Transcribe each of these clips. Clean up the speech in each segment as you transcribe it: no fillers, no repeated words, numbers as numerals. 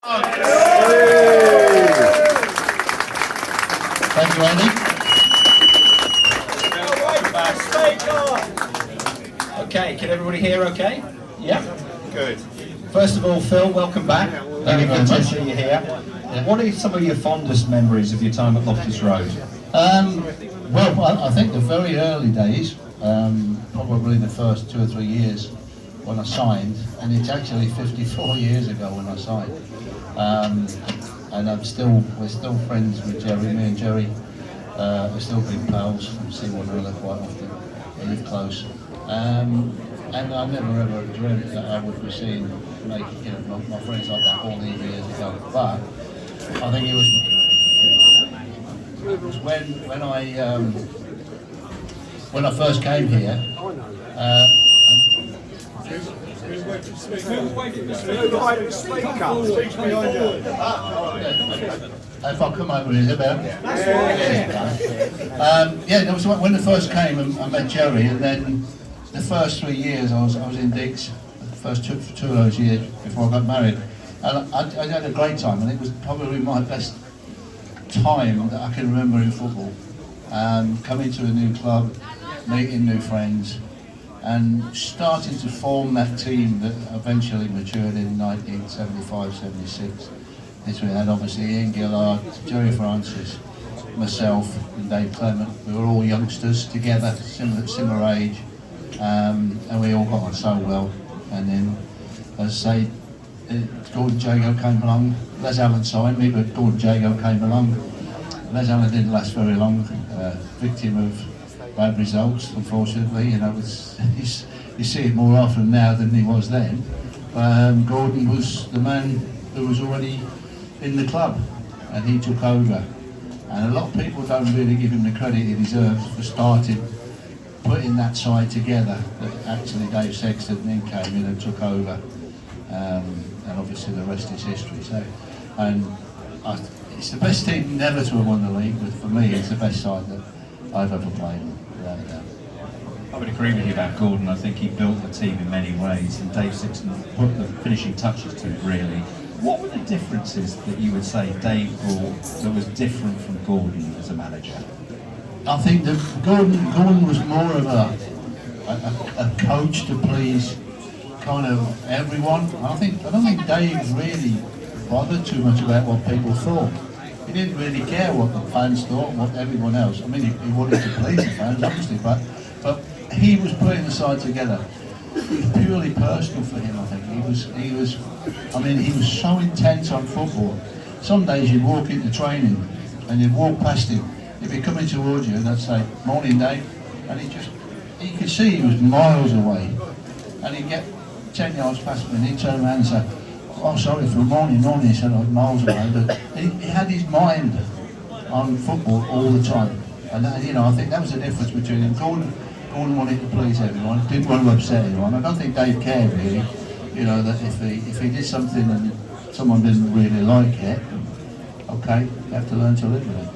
Thank you, Andy. Okay, can everybody hear okay? Yeah? Good. First of all, Phil, welcome back. Thank you very Good to much. see you here. What are some of your fondest memories of your time at Loftus Road? Well, I think the very early days, probably the first 2 or 3 years when I signed, and it's actually 54 years ago when I signed. And we're still friends with Jerry. Me and Jerry are still big pals. We see one another quite often. We live close. And I never ever dreamt that I would be seeing my friends like that all these years ago. But I think it was when I first came here. If I come over here about. That was when I first came and I met Jerry, and then the first 3 years I was in Dick's, the first two of those years before I got married, and I had a great time, and it was probably my best time that I can remember in football. Coming to a new club, meeting new friends, and starting to form that team that eventually matured in 1975-76. We had obviously Ian Gillard, Jerry Francis, myself and Dave Clement. We were all youngsters together, similar age, and we all got on so well. And then, as I say, Gordon Jago came along. Les Allen signed me, but Gordon Jago came along. Les Allen didn't last very long, victim of bad results, unfortunately. You see it more often now than he was then. Gordon was the man who was already in the club, and he took over. And a lot of people don't really give him the credit he deserves for starting, putting that side together. That actually Dave Sexton then came in and took over, and obviously the rest is history. It's the best team never to have won the league, but for me, it's the best side that I've ever played, without a doubt. I would agree with you about Gordon. I think he built the team in many ways, and Dave Sexton put the finishing touches to it, really. What were the differences that you would say Dave brought that was different from Gordon as a manager? I think that Gordon was more of a coach to please kind of everyone. I don't think Dave really bothered too much about what people thought. He didn't really care what the fans thought, what everyone else. I mean, he wanted to please the fans, obviously, but he was putting the side together. It was purely personal for him, I think. He was so intense on football. Some days you'd walk into training and you'd walk past him. He'd be coming towards you and I'd say, "Morning, Dave," and you could see he was miles away. And he'd get 10 yards past me and he'd turn around and say, "Oh, sorry for morning," he said, "I was miles away." But he had his mind on football all the time. And I think that was the difference between him. Gordon wanted to please everyone, didn't want to upset anyone. I don't think Dave cared really, that if he did something and someone didn't really like it, okay, you have to learn to live with it.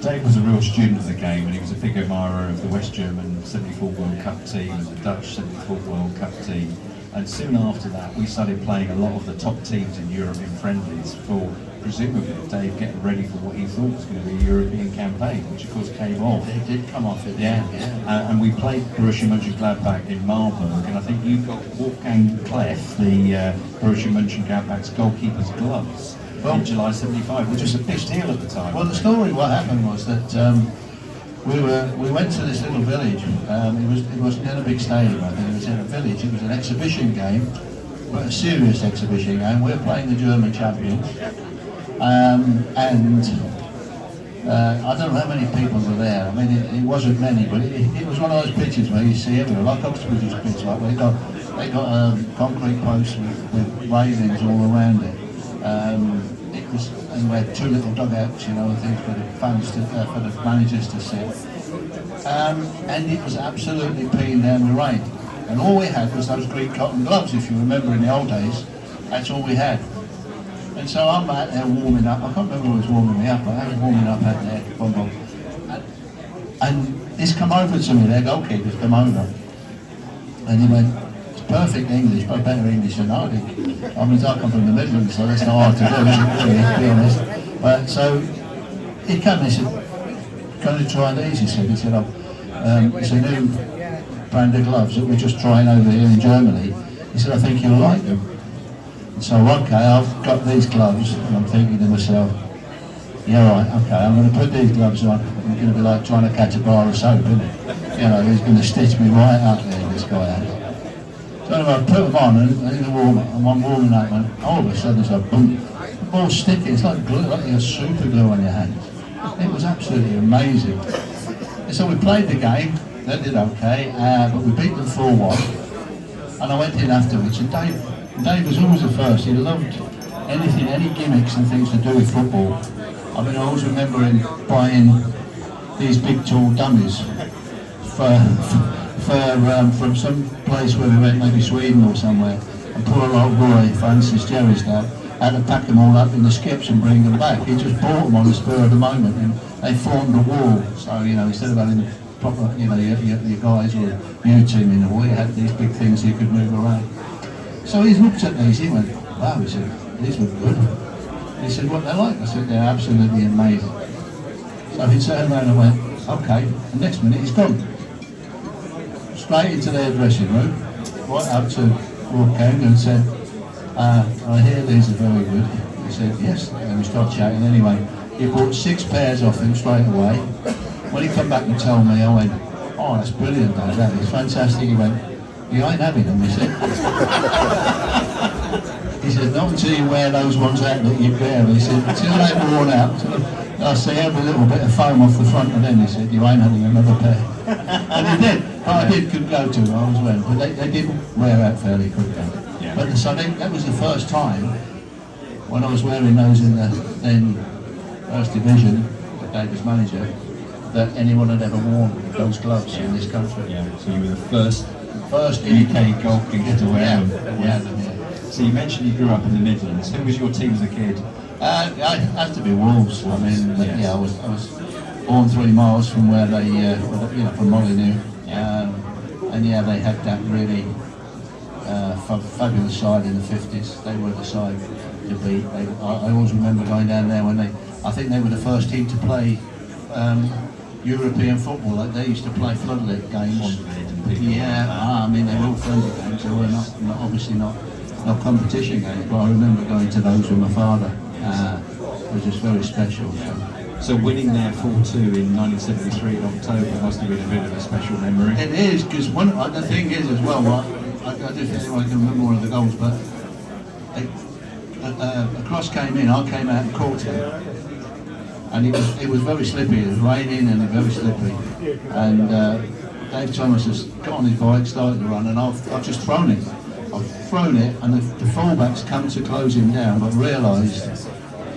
Dave was a real student of the game, and he was a big admirer of the West German 74 World Cup team and the Dutch 74 World Cup team. And soon after that, we started playing a lot of the top teams in Europe in friendlies for, presumably, Dave getting ready for what he thought was going to be a European campaign, which of course came off. It did come off it. Yeah. And we played Borussia Mönchengladbach in Marburg, and I think you got Wolfgang Kleff, the Borussia Mönchengladbach's goalkeeper's gloves in July '75, which was a big deal at the time. Well, the story, what happened was that we went to this little village. It wasn't in a big stadium, I think. It was in a village. It was an exhibition game, but a serious exhibition game. We were playing the German champions. I don't know how many people were there. I mean, it wasn't many, but it was one of those pitches where you see everywhere, like Oxford's pitch, like they got concrete posts with railings all around it. And we had 2 little dugouts, things for the fans for the managers to sit. And it was absolutely peeing down with rain. And all we had was those green cotton gloves, if you remember in the old days. That's all we had. And so I'm out there warming up. I can't remember who was warming me up, but I was warming up out there. And this come over to me, their goalkeeper's come over. And he went, perfect English, but better English than I did. I mean, I come from the Midlands, so that's not hard to do, is it, really, to be honest. But so he came and he said, "Going to try these?" He said. It's a new brand of gloves that we're just trying over here in Germany. He said, "I think you'll like them." So, okay, I've got these gloves, and I'm thinking to myself, yeah, right, okay, I'm going to put these gloves on. I'm going to be like trying to catch a bar of soap, isn't it? You know, he's going to stitch me right up there, this guy has. So anyway, I put them on, and in the warm-up, and I'm warming up, and all of a sudden it's like, boom, the ball's sticky. It's like glue, like you have super glue on your hands. It was absolutely amazing. And so we played the game, they did okay, but we beat them 4-1, and I went in afterwards, and Dave was always the first. He loved anything, any gimmicks and things to do with football. I mean, I always remember him buying these big tall dummies from some place where we went, maybe Sweden or somewhere, and poor old Roy, Francis, Jerry's dad, had to pack them all up in the skips and bring them back. He just bought them on the spur of the moment, and they formed a wall. So, you know, instead of having proper, you know, your guys or your team in the wall, you had these big things you could move around. So he looked at these, he went, wow, he said, these look good. He said, what they're like? I said, they're absolutely amazing. So he turned around and went, okay, the next minute he's gone. Straight into their dressing room, right up to Wolfgang and said, I hear these are very good. He said, yes, and we started chatting anyway. He bought 6 pairs off him straight away. When he come back and told me, I went, oh, that's brilliant, that is fantastic. He went, you ain't having them, he said. He said, not until you wear those ones out that you wear. He said, until they're worn out, I see every little bit of foam off the front of them. He said, you ain't having another pair. And he did. But I could go to them, I was wearing, but they did wear out fairly quickly. Yeah. But so that was the first time when I was wearing those in the then First Division, that Dave was manager, that anyone had ever worn those gloves in this country. Yeah, so you were the first First UK goalkeeper to wear them. Yeah. So you mentioned you grew up in the Midlands. Who was your team as a kid? I had to be Wolves. I mean, yeah, I was born 3 miles from where they, from Molyneux, and yeah, they had that really fabulous side in the 50s. They were the side to beat. I always remember going down there when I think they were the first team to play European football. Like they used to play floodlit games. Yeah, I mean they were all friendly games. They were obviously not competition games. But I remember going to those with my father. It was just very special. So winning there 4-2 in 1973 in October must have been a bit of a special memory. It is, because the thing is as well, I don't know if anyone can remember one of the goals, but a cross came in, I came out and caught it. And it was very slippy, it was raining and very slippy. And Dave Thomas has got on his bike, started to run, and I've just thrown it. I've thrown it, and the fullback's come to close him down, but realised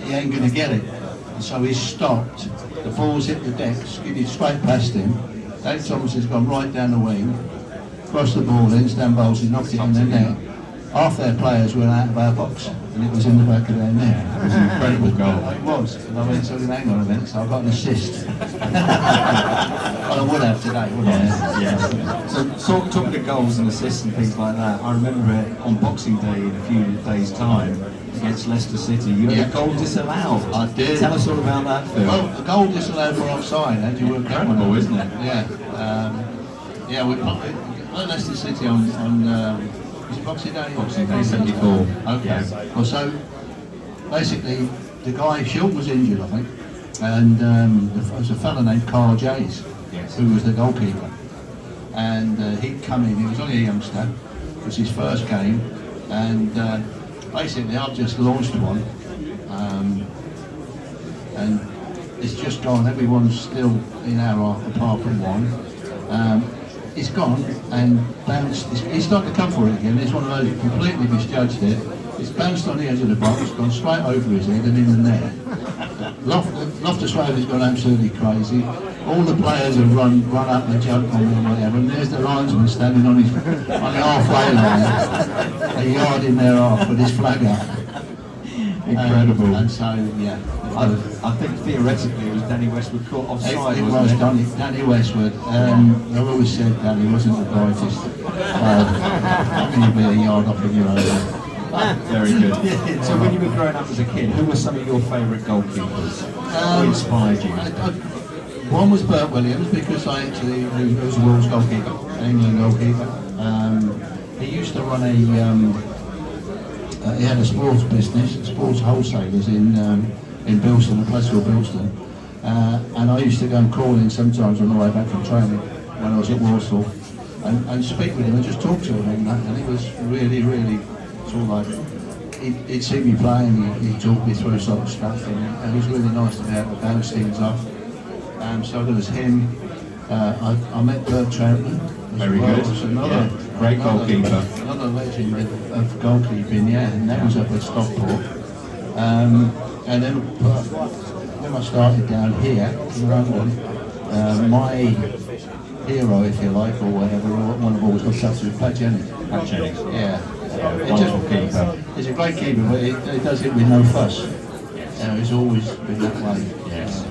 he ain't going to get it. And so he's stopped, the ball's hit the deck, skidded straight past him. Dave Thomas has gone right down the wing, crossed the ball in, Stan Bowles has knocked it in the net. Half their players were out of our box, and it was in the back of their net. It was an incredible goal. It was, and I went, so hang on a minute, so I got an assist. Well, I would have today, wouldn't I? Yeah. So talking of goals and assists and things like that, I remember on Boxing Day in a few days' time against Leicester City, you had a goal disallowed. I did. Tell us all about that, Phil. Well, the goal disallowed for offside, had you worked that one Incredible, out? isn't it? Yeah, we played Leicester City on was it Boxing Day? Boxing Day 74. Okay. Yeah. Well, so basically, the guy Schultz was injured, I think, and there was a fellow named Carl Jays, Yes. who was the goalkeeper, and he'd come in. He was only a youngster. It was his first game, and basically, I've just launched one, and it's just gone. Everyone's still in our half, apart from one. It's gone and bounced. It's starting to come for it again. It's one of those who completely misjudged it. It's bounced on the edge of the box, gone straight over his head and in the net. Loftus Road has gone absolutely crazy. All the players have run up and jumped on him or whatever, and there's the linesman standing on the halfway line, a yard in their half with his flag up. Incredible. And so, yeah. I think theoretically it was Danny Westwood caught offside, It was wasn't it? Danny Westwood. I've always said Danny wasn't the brightest. I mean, he'd be a yard off in your own. Very good. So when you were growing up as a kid, who were some of your favourite goalkeepers? Who inspired you? One was Bert Williams, because he was a Wolves goalkeeper, an England goalkeeper. He used to run he had a sports business, sports wholesalers in Bilston, a place called Bilston. And I used to go and call in sometimes on the way back from training when I was at Warsaw and speak with him and just talk to him and that. And he was really, really sort of like, he'd see me playing, he'd talk me through sort of stuff, and it was really nice to be able to bounce things off. So there was him. I met Bert Troutman. Very good. Another, great goalkeeper. Another legend of goalkeeping, yeah, and that was up at Stockport. And then when I started down here in London, my hero, if you like, or whatever, one I've always looked up to, is Pat Jennings. Pat Jennings. Yeah. Wonderful keeper. He's a great keeper, but he does it with no fuss. He's always been that way. Yes.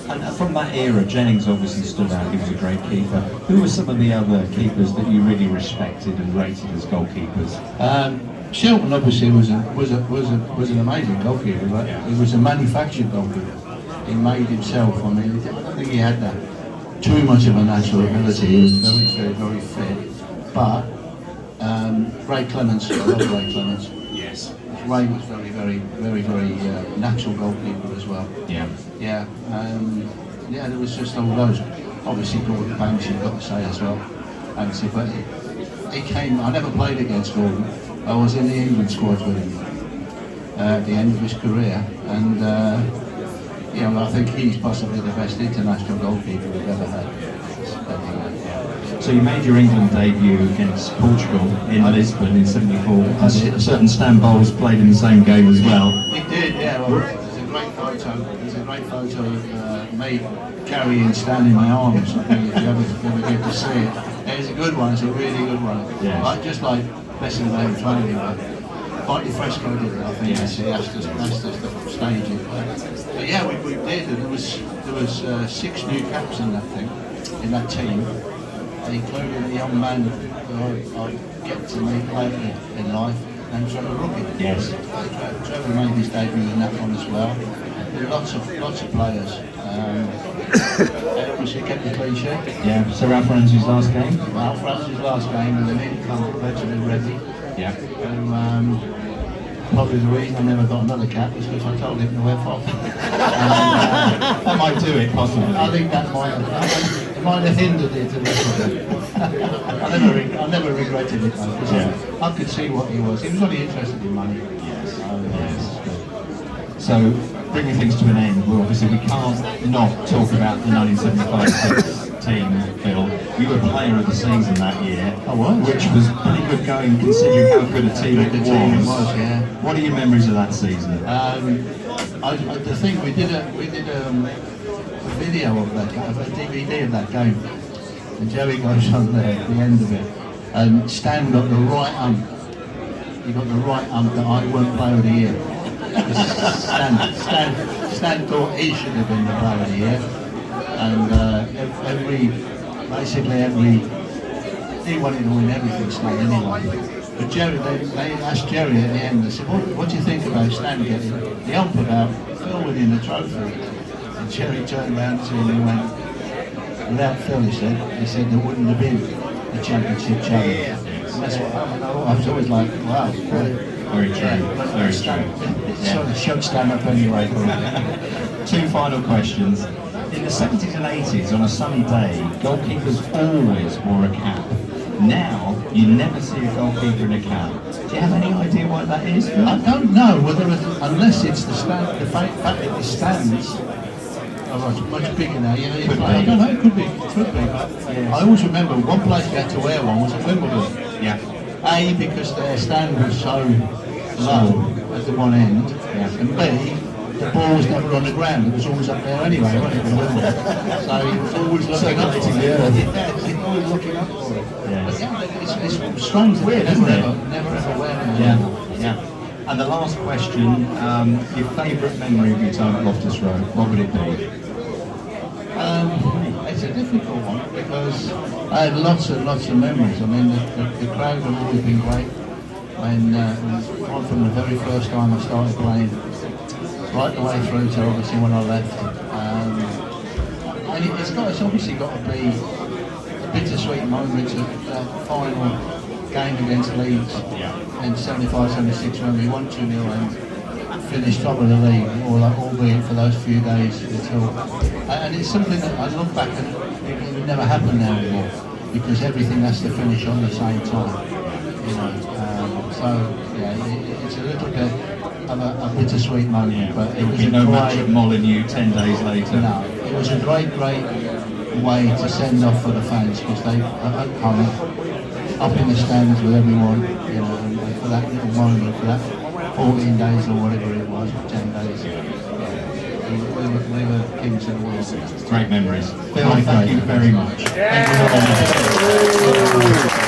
And from that era, Jennings obviously stood out. He was a great keeper. Who were some of the other keepers that you really respected and rated as goalkeepers? Shelton obviously was an amazing goalkeeper, but he was a manufactured goalkeeper. He made himself. I mean, I don't think he had that too much of a natural ability. He was very, very fit. But Ray Clements, I love Ray Clements. Yes. Ray was very natural goalkeeper as well. Yeah. Yeah. Yeah, there was just all those. Obviously, Gordon Banks, you've got to say as well. Banksy, but he came. I never played against Gordon. I was in the England squad with him at the end of his career, and you know, I think he's possibly the best international goalkeeper we've ever had. So you made your England debut against Portugal in Lisbon in '74. A certain Stan Bowles played in the same game as well. He did, yeah. Well, there's a great photo. There's a great photo of me carrying Stan in my arms. I think if you ever get to see it, it's a good one. It's a really good one. Yes. Like, just like Messi and training, but Barty Fresco did it. I think Yes. he asked us to stage it. But yeah, we did, and there was 6 new caps in that thing, in that team. Including a young man who I get to meet later in life, named Trevor Rookie. Yes. Trevor made his debut in that one as well. There were lots of players. Obviously kept the clean sheet. Yeah. So Ralph Ramsey's last game. Ralph Ramsey's last game, and then in comes Benjamin Reddy. Yeah. Probably the reason I never got another cap was because I told him to wear fob. That might do it, possibly. I think that might have hindered it a little bit. I never regretted it though, because I could see what he was. He was only interested in money. Yes. Yes. So, bringing things to an end, well, obviously we can't not talk about the 1975 team, Phil. You were player of the season that year, which was pretty good going considering how good a team it was. Yeah. What are your memories of that season? The thing we did a video of that, a DVD of that game, and Jerry goes on there at the end of it, and Stan got the right ump. He got the right ump that I won Player of the Year. Stan thought he should have been the Player of the Year, and basically he wanted to win everything, Stan, anyway. But Jerry, they asked Jerry at the end, they said, what do you think about Stan getting the ump about Phil winning the trophy? And Jerry turned around to him and went, without Phil, he said there wouldn't have been a championship challenge. And that's what I was always like, wow. Very true, very true. It sort of shut Stan up anyway. 2 final questions. In the 70s and 80s, on a sunny day, goalkeepers always wore a cap. Now, you never see a goalkeeper in a cap. Do you have any idea why that is? I don't know whether, unless it's the fact that the stands are much bigger now. You know, I don't know. It could be. But I always remember one place you had to wear one was at Wimbledon. Yeah. A, because their stand was so low at the one end, and B, the ball was never on the ground. It was always up there anyway, wasn't it? So he was always looking up for it. Yeah, he was always looking up for it. Yes. But yeah, it's strange. Weird, isn't it? Never ever wear them. Yeah. And the last question, your favourite memory of your time at Loftus Road, what would it be? It's a difficult one because I had lots and lots of memories. I mean, the crowd have always been great. And right from the very first time I started playing, right the way through to obviously when I left. And it's obviously got to be a bittersweet moment of that final game against Leeds in 75-76 when we won 2-0 and finished top of the league, albeit for those few days until. And it's something that I look back and it would never happen now anymore because everything has to finish on the same time. You know, so yeah, it's a little bit of a bittersweet moment, but it was Be a no great. match at Molineux 10 days later. No, it was a great way to send off for the fans because they hung up in the stands with everyone, you know, and for that little moment, for that 14 days or whatever it was, 10 days. We were kings of the world. Great memories. Phil, Great, thank great. you very much. Thank you very much.